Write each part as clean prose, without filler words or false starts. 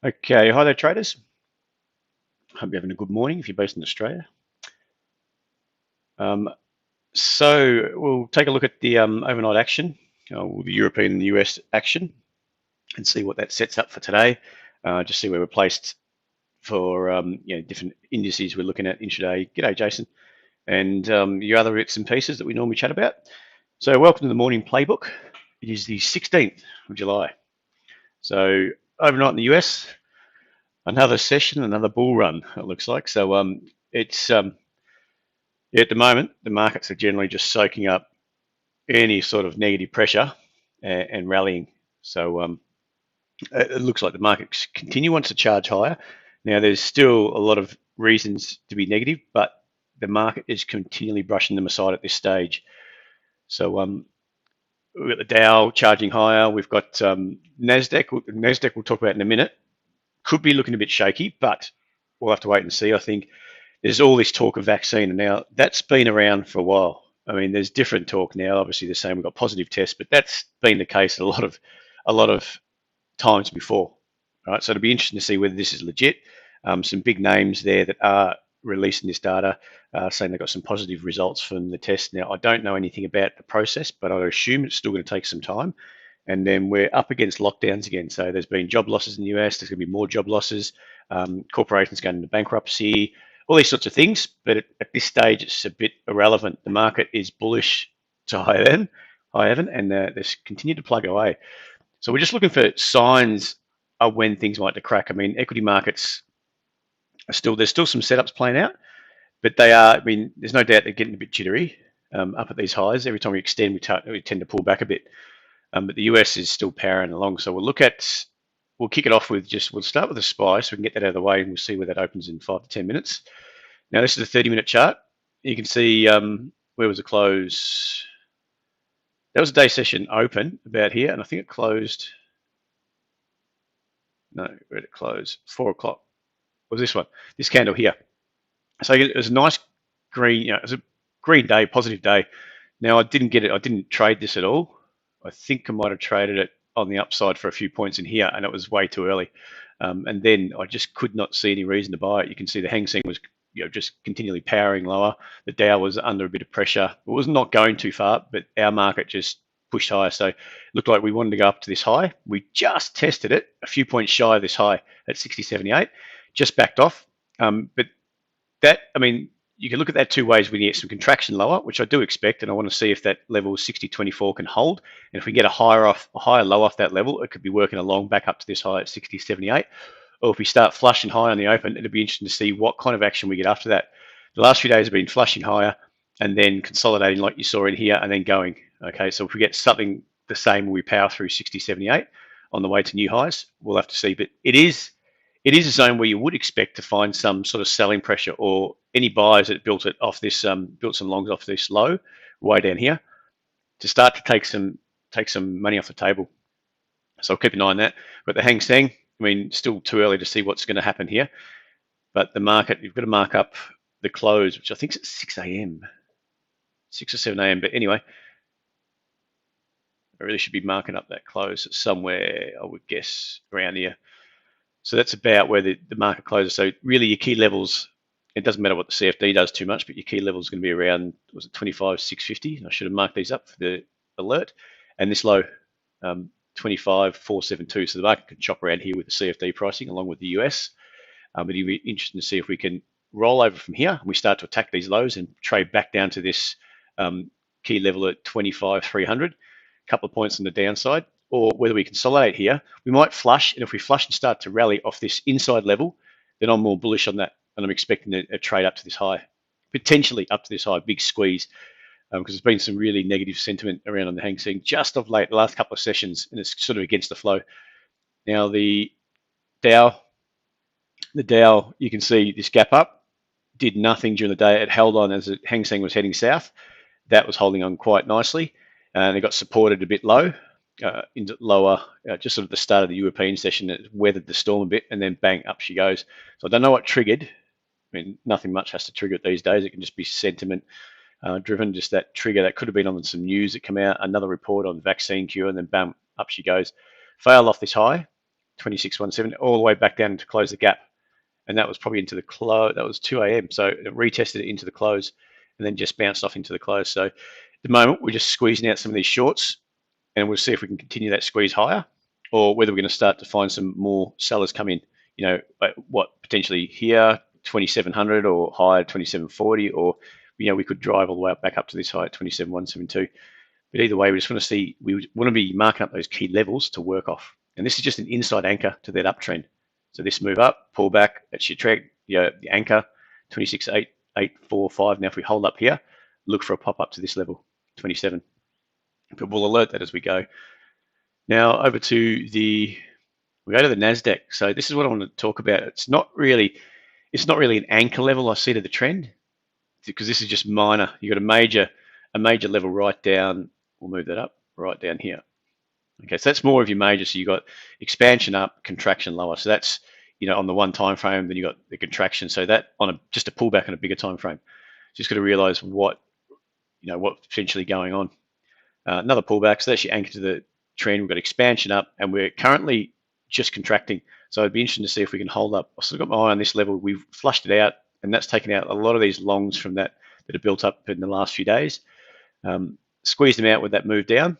Okay, hi there, traders. Hope you're having a good morning if you're based in Australia. Um, so we'll take a look at the overnight action, the European and the US action, and see what that sets up for today. Just see where we're placed for different indices we're looking at intraday. G'day, Jason, and your other bits and pieces that we normally chat about. So welcome to the Morning Playbook. It is the 16th of July. So overnight in the US, another session, another bull run. It looks like it's yeah, at the moment, the markets are generally just soaking up any sort of negative pressure and rallying. So it looks like the markets continue wants to charge higher. Now, there's still a lot of reasons to be negative, but the market is continually brushing them aside at this stage. So we've got the Dow charging higher. We've got Nasdaq. Nasdaq we'll talk about in a minute. Could be looking a bit shaky, but we'll have to wait and see. I think there's all this talk of vaccine, and now that's been around for a while. I mean, there's different talk now. Obviously, they're saying we've got positive tests, but that's been the case a lot of times before. Right, so it'll be interesting to see whether this is legit. Some big names there that are releasing this data, saying they've got some positive results from the test. Now, I don't know anything about the process, but I assume it's still going to take some time. And then we're up against lockdowns again. So there's been job losses in the US. There's going to be more job losses. Corporations going into bankruptcy, all these sorts of things. But at this stage, it's a bit irrelevant. The market is bullish to high Evan, and there's continued to plug away. So we're just looking for signs of when things might to crack. I mean, equity markets are there's still some setups playing out, but they are. I mean, there's no doubt they're getting a bit jittery up at these highs. Every time we extend, we tend to pull back a bit. But the US is still powering along. So we'll kick it off with we'll start with a SPY so we can get that out of the way and we'll see where that opens in 5 to 10 minutes. Now, this is a 30-minute chart. You can see where was the close? That was a day session open about here, and I think it closed. No, where did it close? 4 o'clock. Was this one? This candle here. So it was a nice green, it was a green day, positive day. Now, I didn't get it. I didn't trade this at all. I think I might have traded it on the upside for a few points in here, and it was way too early. And then I just could not see any reason to buy it. You can see the Hang Seng was just continually powering lower. The Dow was under a bit of pressure. It was not going too far, but our market just pushed higher. So it looked like we wanted to go up to this high. We just tested it a few points shy of this high at 60.78, just backed off. But I mean, you can look at that two ways. We get some contraction lower, which I do expect, and I want to see if that level 60.24 can hold. And if we get a higher low off that level, it could be working along back up to this high at 60.78. Or if we start flushing high on the open, it'll be interesting to see what kind of action we get after that. The last few days have been flushing higher and then consolidating like you saw in here and then going. Okay, so if we get something the same when we power through 60.78 on the way to new highs, we'll have to see. But it is a zone where you would expect to find some sort of selling pressure or any buyers that built it off this, built some longs off this low way down here to start to take some money off the table. So I'll keep an eye on that. But the Hang Seng, I mean, still too early to see what's going to happen here. But the market, you've got to mark up the close, which I think is at 6 a.m., 6 or 7 a.m. But anyway, I really should be marking up that close somewhere, I would guess, around here. So that's about where the market closes. So really your key levels, it doesn't matter what the CFD does too much, but your key level is going to be around, was it 25,650? I should have marked these up for the alert. And this low, 25,472. So the market can chop around here with the CFD pricing along with the US. But it'll be interesting to see if we can roll over from here and we start to attack these lows and trade back down to this key level at 25,300, a couple of points on the downside, or whether we consolidate here. We might flush, and if we flush and start to rally off this inside level, then I'm more bullish on that, and I'm expecting a trade up to this high, potentially up to this high, big squeeze, because there's been some really negative sentiment around on the Hang Seng just of late, the last couple of sessions, and it's sort of against the flow. Now Dow, the Dow, you can see this gap up, did nothing during the day. It held on as the Hang Seng was heading south. That was holding on quite nicely, and it got supported a bit low. Into lower, just sort of the start of the European session, it weathered the storm a bit, and then bang, up she goes. So I don't know what triggered. I mean, nothing much has to trigger it these days. It can just be sentiment driven, just that trigger. That could have been on some news that came out, another report on vaccine cure, and then bam, up she goes. Failed off this high, 26.17 all the way back down to close the gap, and that was probably into the close. That was 2 a.m. So it retested it into the close, and then just bounced off into the close. So at the moment we're just squeezing out some of these shorts, and we'll see if we can continue that squeeze higher, or whether we're going to start to find some more sellers come in. You know, what potentially here 2700 or higher 2740, or we could drive all the way back up to this high at 27172. But either way, we just want to see, we want to be marking up those key levels to work off. And this is just an inside anchor to that uptrend. So this move up, pull back, that's your track, the anchor, 26.845. Now if we hold up here, look for a pop up to this level, 27. But we'll alert that as we go. Now over to we go to the NASDAQ. So this is what I want to talk about. It's not really an anchor level I see to the trend, because this is just minor. You've got a major level right down. We'll move that up right down here. Okay, so that's more of your major. So you've got expansion up, contraction lower. So that's on the one time frame. Then you got the contraction. So that on just a pullback on a bigger time frame. Just got to realize what's potentially going on. Another pullback. So that's your anchor to the trend. We've got expansion up, and we're currently just contracting. So it'd be interesting to see if we can hold up. I've still got my eye on this level. We've flushed it out, and that's taken out a lot of these longs from that have built up in the last few days. Squeezed them out with that move down,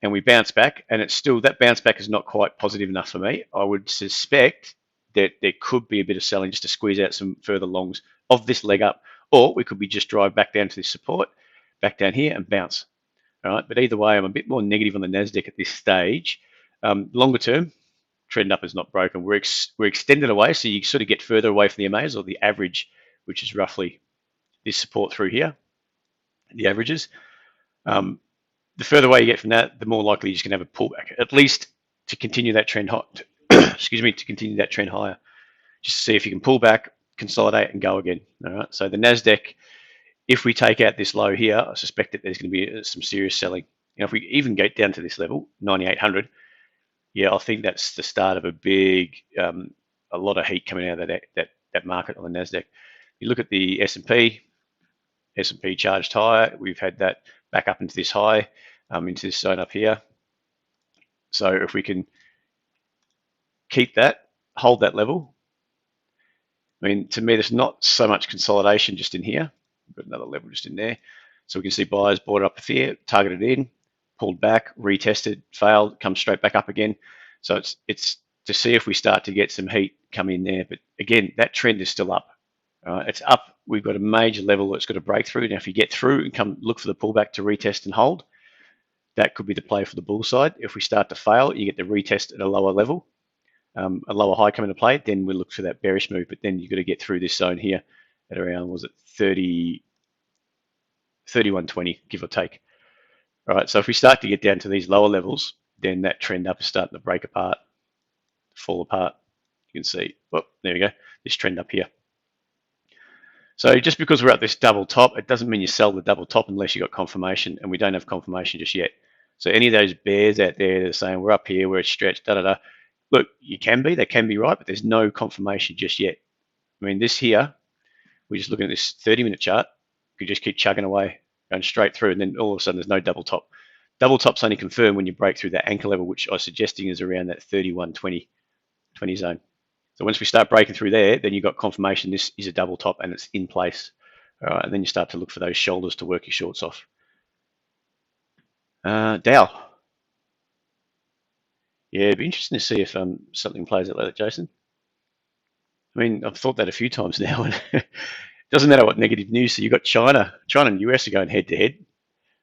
and we bounce back, and it's still, that bounce back is not quite positive enough for me. I would suspect that there could be a bit of selling just to squeeze out some further longs of this leg up, or we could be just drive back down to this support, back down here and bounce. All right, but either way, I'm a bit more negative on the NASDAQ at this stage. Longer term, trend up is not broken. We're extended away, so you sort of get further away from the MAs or the average, which is roughly this support through here, the averages. The further away you get from that, the more likely you're just going to have a pullback, at least to continue that trend to continue that trend higher. Just to see if you can pull back, consolidate, and go again. All right. So the NASDAQ, if we take out this low here, I suspect that there's going to be some serious selling. If we even get down to this level, 9,800, yeah, I think that's the start of a lot of heat coming out of that market on the NASDAQ. You look at the S&P charged higher. We've had that back up into this high, into this zone up here. So if we can keep that, hold that level, I mean, to me, there's not so much consolidation just in here. We've got another level just in there. So we can see buyers bought up here, targeted in, pulled back, retested, failed, come straight back up again. So it's to see if we start to get some heat come in there. But again, that trend is still up. It's up. We've got a major level that's got to break through. Now, if you get through and come look for the pullback to retest and hold, that could be the play for the bull side. If we start to fail, you get the retest at a lower level, a lower high come into play, then we'll look for that bearish move. But then you've got to get through this zone here at around, was it 31.20, give or take. All right, so if we start to get down to these lower levels, then that trend up is starting to break apart, fall apart. You can see, oh, there we go, this trend up here. So just because we're at this double top, it doesn't mean you sell the double top unless you got confirmation, and we don't have confirmation just yet. So any of those bears out there that are saying we're up here, we're stretched, da-da-da, look, they can be right, but there's no confirmation just yet. I mean, this here, we're just looking at this 30-minute chart, you just keep chugging away, going straight through, and then all of a sudden there's no double top. Double top's only confirmed when you break through that anchor level, which I was suggesting is around that 31.20 zone. So once we start breaking through there, then you've got confirmation this is a double top and it's in place. All right, and then you start to look for those shoulders to work your shorts off. Dow. Yeah, it'd be interesting to see if something plays out like that, Jason. I mean, I've thought that a few times now, and it doesn't matter what negative news. So you've got China and US are going head to head.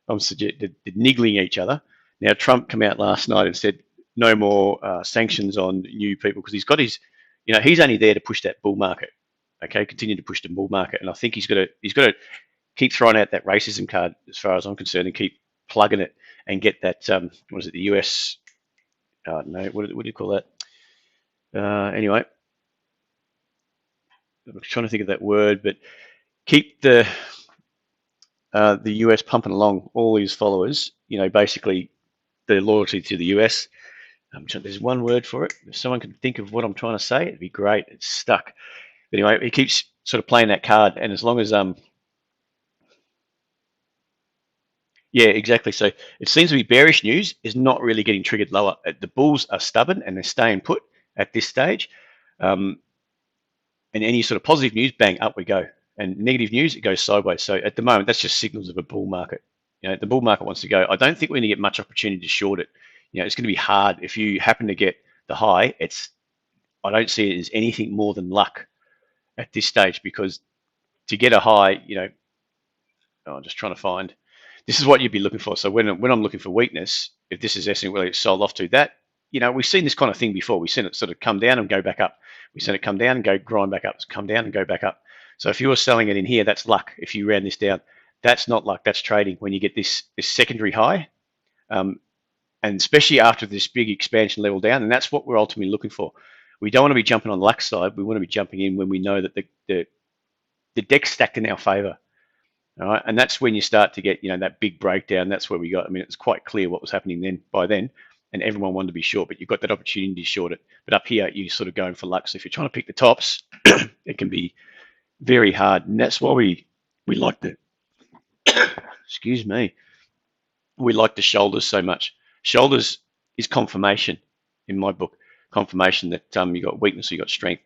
They're niggling each other. Now, Trump came out last night and said no more sanctions on new people, because he's got his, he's only there to push that bull market. Okay, continue to push the bull market, and I think he's got to keep throwing out that racism card, as far as I'm concerned, and keep plugging it and get that. What is it? The US. I don't know. What do you call that? Anyway, I'm trying to think of that word, but keep the US pumping along, all his followers, basically their loyalty to the US. There's one word for it. If someone can think of what I'm trying to say, it'd be great. It's stuck. But anyway, he keeps sort of playing that card, and as long as yeah, exactly. So it seems to be bearish news is not really getting triggered lower. The bulls are stubborn and they're staying put, at this stage. Um, and any sort of positive news, bang, up we go. And negative news, it goes sideways. So at the moment, that's just signals of a bull market. The bull market wants to go. I don't think we're going to get much opportunity to short it. It's going to be hard. If you happen to get the high, I don't see it as anything more than luck at this stage, because to get a high, I'm just trying to find. This is what you'd be looking for. So when I'm looking for weakness, if this is essentially where it's sold off to, that we've seen this kind of thing before. We've seen it sort of come down and go back up. We've seen it come down and go grind back up. It's come down and go back up. So if you were selling it in here, that's luck. If you ran this down, that's not luck. That's trading. When you get this secondary high, and especially after this big expansion level down, and that's what we're ultimately looking for. We don't want to be jumping on the luck side. We want to be jumping in when we know that the deck's stacked in our favor. All right, and that's when you start to get that big breakdown. That's where we got. I mean, it's quite clear what was happening by then, and everyone wanted to be short, but you've got that opportunity to short it. But up here, you're sort of going for luck. So if you're trying to pick the tops, it can be very hard, and that's why we like the excuse me, we like the shoulders so much. Shoulders is confirmation in my book, confirmation that you got weakness, you got strength.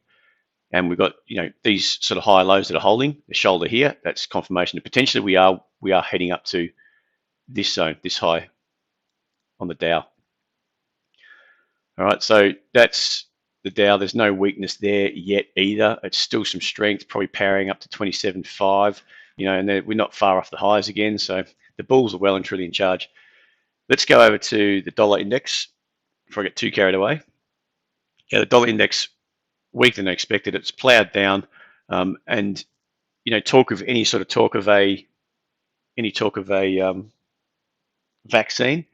And we've got these sort of high lows that are holding the shoulder here. That's confirmation that potentially we are heading up to this zone, this high on the Dow. All right, so that's the Dow. There's no weakness there yet either. It's still some strength, probably powering up to 27.5. And we're not far off the highs again. So the bulls are well and truly in charge. Let's go over to the dollar index before I get too carried away. Yeah, the dollar index weaker than expected. It's ploughed down, and talk of a vaccine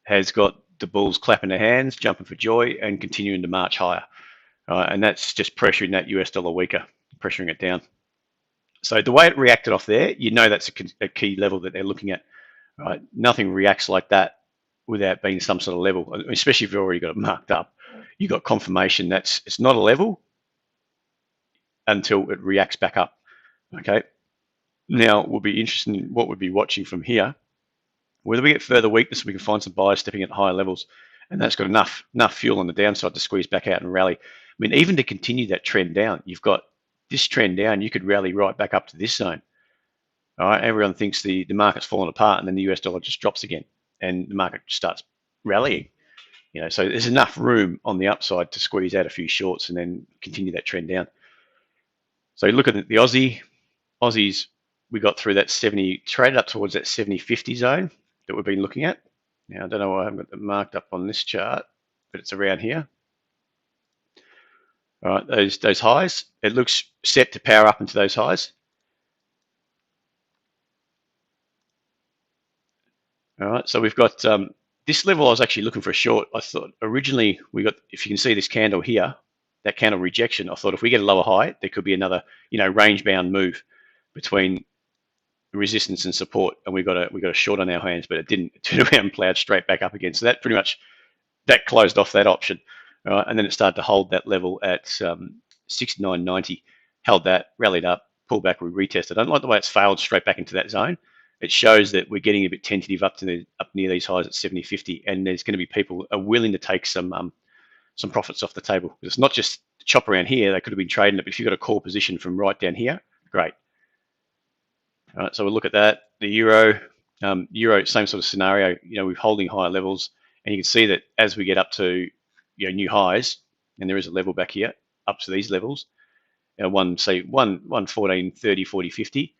has got the bulls clapping their hands, jumping for joy, and continuing to march higher. And that's just pressuring that US dollar weaker, pressuring it down. So the way it reacted off there, that's a key level that they're looking at. Right? Nothing reacts like that without being some sort of level, especially if you've already got it marked up. You got confirmation that it's not a level until it reacts back up. Okay. Now we'll be interested in what we'll be watching from here. Whether we get further weakness, we can find some buyers stepping at higher levels, and that's got enough fuel on the downside to squeeze back out and rally. I mean, even to continue that trend down, you've got this trend down. You could rally right back up to this zone. All right. Everyone thinks the market's fallen apart, and then the US dollar just drops again, and the market starts rallying. So there's enough room on the upside to squeeze out a few shorts and then continue that trend down. So look at the Aussies, we got through that 70, traded up towards that 70.50 zone that we've been looking at. Now, I don't know why I haven't got them marked up on this chart, but it's around here. All right, those highs, it looks set to power up into those highs. All right, so we've got this level. I was actually looking for a short. I thought originally we got, if you can see this candle here, that candle rejection, I thought if we get a lower high, there could be another, range bound move between resistance and support, and we got a short on our hands, but it didn't. It turned around and plowed straight back up again. So that pretty much closed off that option, right? And then it started to hold that level at 69.90, held that, rallied up, pulled back, we retested. I don't like the way it's failed straight back into that zone. It shows that we're getting a bit tentative up near these highs at 70.50, and there's going to be people are willing to take some profits off the table. It's not just chop around here. They could have been trading it, but if you've got a core position from right down here, great. All right, so we'll look at that. The euro, same sort of scenario. We're holding higher levels, and you can see that as we get up to new highs, and there is a level back here up to these levels, 114, 30, 40, 50.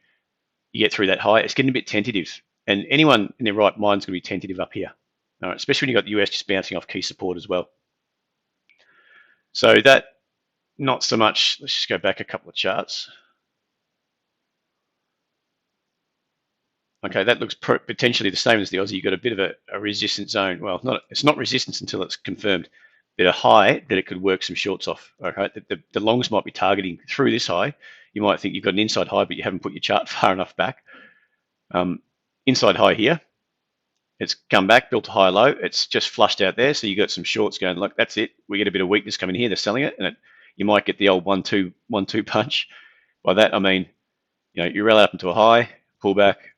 You get through that high, it's getting a bit tentative, and anyone in their right mind is going to be tentative up here. All right, especially when you've got the US just bouncing off key support as well. So that, not so much. Let's just go back a couple of charts. Okay, that looks potentially the same as the Aussie. You've got a bit of a resistance zone. Well, it's not resistance until it's confirmed, but a high that it could work some shorts off. Okay, the longs might be targeting through this high. You might think you've got an inside high, but you haven't put your chart far enough back. Inside high here, it's come back, built a high low. It's just flushed out there, so you got some shorts going. Look, that's it. We get a bit of weakness coming here. They're selling it, and you might get the old 1-2 punch. By that I mean, you rally up into a high, pull back,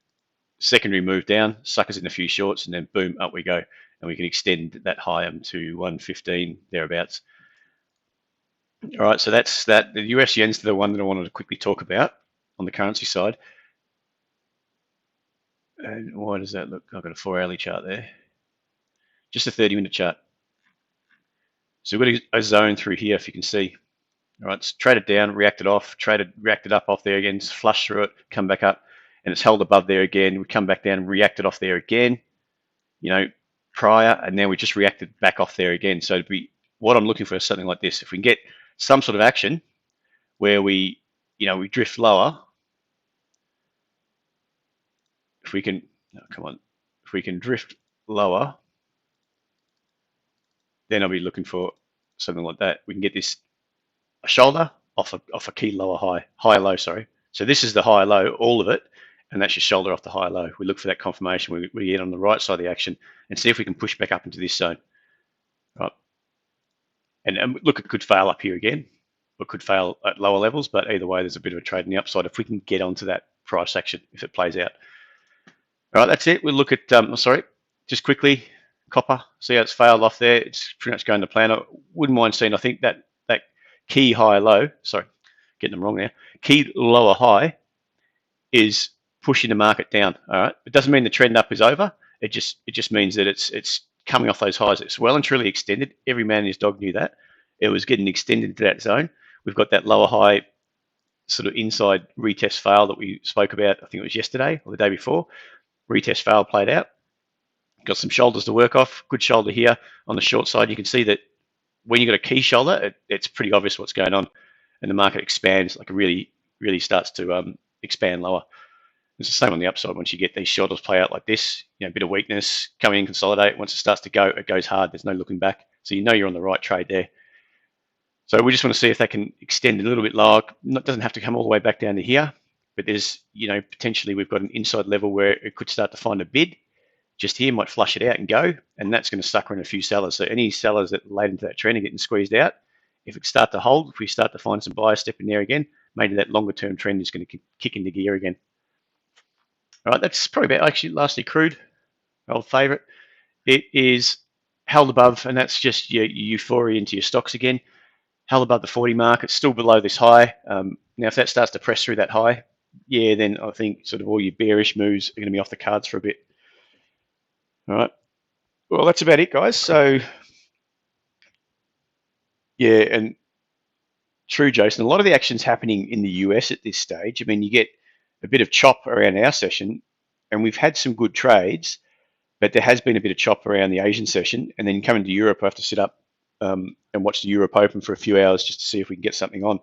secondary move down, suckers in a few shorts, and then boom, up we go, and we can extend that high to 115 thereabouts. All right, so that's that. The US yen's the one that I wanted to quickly talk about on the currency side. And why does that look? I've got a 4-hourly chart there. Just a 30-minute chart. So we've got a zone through here, if you can see. All right, it's traded down, reacted off, reacted up off there again, flushed through it, come back up, and it's held above there again. We come back down, reacted off there again, prior, and now we just reacted back off there again. So what I'm looking for is something like this. If we can get some sort of action where we drift lower, if we can, come on, if we can drift lower, then I'll be looking for something like that. We can get this a shoulder off a key lower high low, sorry. So this is the high low, all of it, and that's your shoulder off the high low. We look for that confirmation. We get on the right side of the action and see if we can push back up into this zone. Right. And look, it could fail up here again, or could fail at lower levels, but either way, there's a bit of a trade in the upside if we can get onto that price action, if it plays out. All right, that's it. We'll look at, just quickly, copper. See how it's failed off there. It's pretty much going to plan. I wouldn't mind seeing, I think that key high low, sorry, getting them wrong there. Key lower high is pushing the market down. All right, it doesn't mean the trend up is over. It just means that it's coming off those highs. It's well and truly extended. Every man and his dog knew that. It was getting extended into that zone. We've got that lower high sort of inside retest fail that we spoke about. I think it was yesterday or the day before. Retest fail played out. Got some shoulders to work off. Good shoulder here on the short side. You can see that when you've got a key shoulder, it's pretty obvious what's going on, and the market expands, like it really starts to expand lower. It's the same on the upside. Once you get these shoulders play out like this, a bit of weakness, come in, consolidate. Once it starts to go, it goes hard. There's no looking back. So you know you're on the right trade there. So we just want to see if that can extend a little bit lower. It doesn't have to come all the way back down to here, but there's, potentially we've got an inside level where it could start to find a bid. Just here might flush it out and go, and that's going to sucker in a few sellers. So any sellers that late into that trend are getting squeezed out. If it start to hold, if we start to find some buyers stepping there again, maybe that longer term trend is going to kick into gear again. All right, that's probably about, actually, lastly, crude, old favorite. It is held above, and that's just your euphoria into your stocks again. Held above the 40 mark. It's still below this high. Now, if that starts to press through that high, then I think sort of all your bearish moves are going to be off the cards for a bit. All right. Well, that's about it, guys. So, yeah, and true, Jason. A lot of the action's happening in the US at this stage. I mean, you get a bit of chop around our session, and we've had some good trades, but there has been a bit of chop around the Asian session. And then coming to Europe, I have to sit up and watch the Europe Open for a few hours just to see if we can get something on.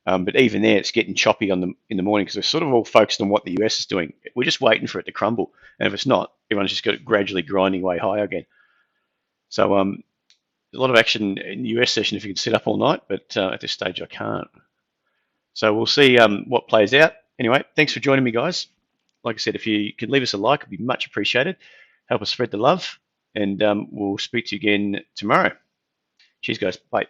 But even there, it's getting choppy in the morning because we're sort of all focused on what the US is doing. We're just waiting for it to crumble. And if it's not, everyone's just got it gradually grinding way higher again. So a lot of action in the US session if you can sit up all night, but at this stage I can't. So we'll see what plays out. Anyway, thanks for joining me, guys. Like I said, if you could leave us a like, it'd be much appreciated. Help us spread the love, and we'll speak to you again tomorrow. Cheers, guys. Bye.